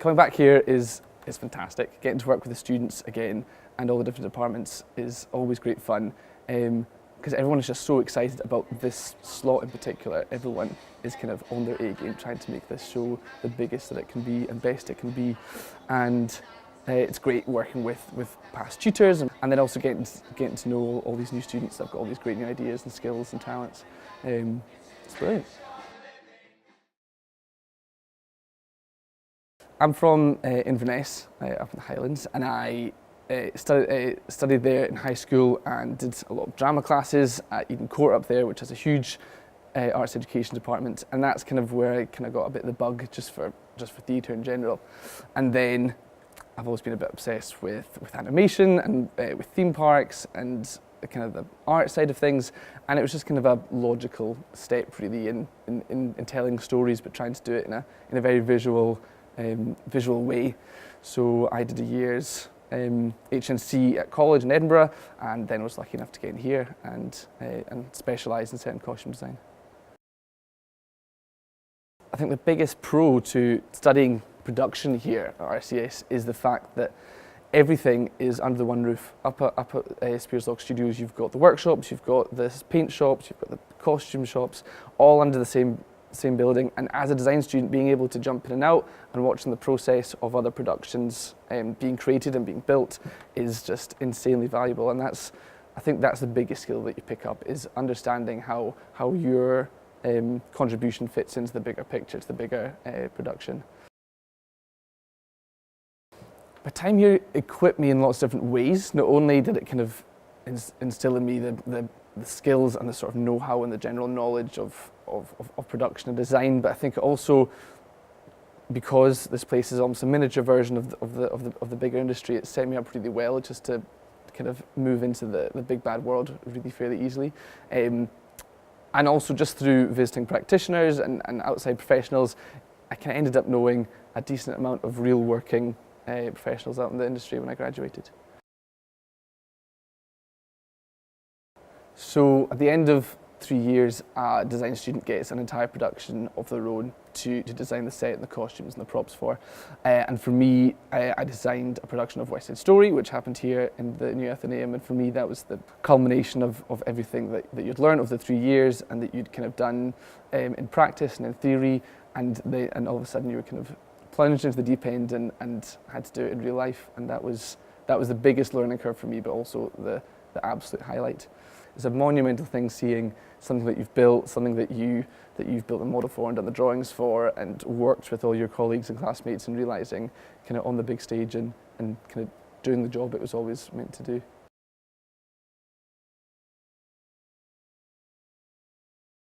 coming back here is fantastic. Getting to work with the students again and all the different departments is always great fun, because everyone is just so excited about this slot in particular. Everyone is kind of on their A game, trying to make this show the biggest that it can be and best it can be. And it's great working with past tutors and then also getting to know all these new students that have got all these great new ideas and skills and talents. It's brilliant. I'm from Inverness, up in the Highlands, and I studied there in high school and did a lot of drama classes at Eden Court up there, which has a huge arts education department, and that's kind of where I kind of got a bit of the bug just for theatre in general. And then I've always been a bit obsessed with animation and with theme parks and kind of the art side of things, and it was just kind of a logical step really in telling stories, but trying to do it in a very visual way. So I did a year's HNC at college in Edinburgh, and then was lucky enough to get in here and specialise in set and costume design. I think the biggest pro to studying production here at RCS is the fact that everything is under the one roof. Up at Spears Lock Studios, you've got the workshops, you've got the paint shops, you've got the costume shops, all under the same building. And as a design student, being able to jump in and out and watching the process of other productions being created and being built is just insanely valuable. And I think that's the biggest skill that you pick up, is understanding how your contribution fits into the bigger picture, to the bigger production. My time here equipped me in lots of different ways. Not only did it kind of instill in me the skills and the sort of know-how and the general knowledge of production and design, but I think also, because this place is almost a miniature version of the bigger industry, it set me up really well just to kind of move into the big bad world really fairly easily. And also just through visiting practitioners and outside professionals, I kind of ended up knowing a decent amount of real working professionals out in the industry when I graduated. So at the end of 3 years, a design student gets an entire production of their own to design the set and the costumes and the props for. And for me, I designed a production of West Side Story, which happened here in the New Athenaeum, and for me that was the culmination of everything that you'd learned over the 3 years and that you'd kind of done in practice and in theory, and all of a sudden you were kind of plunged into the deep end and had to do it in real life, and that was the biggest learning curve for me, but also the absolute highlight. It's a monumental thing seeing something that you've built, something that you've built a model for and done the drawings for and worked with all your colleagues and classmates, and realising kind of on the big stage and kind of doing the job it was always meant to do.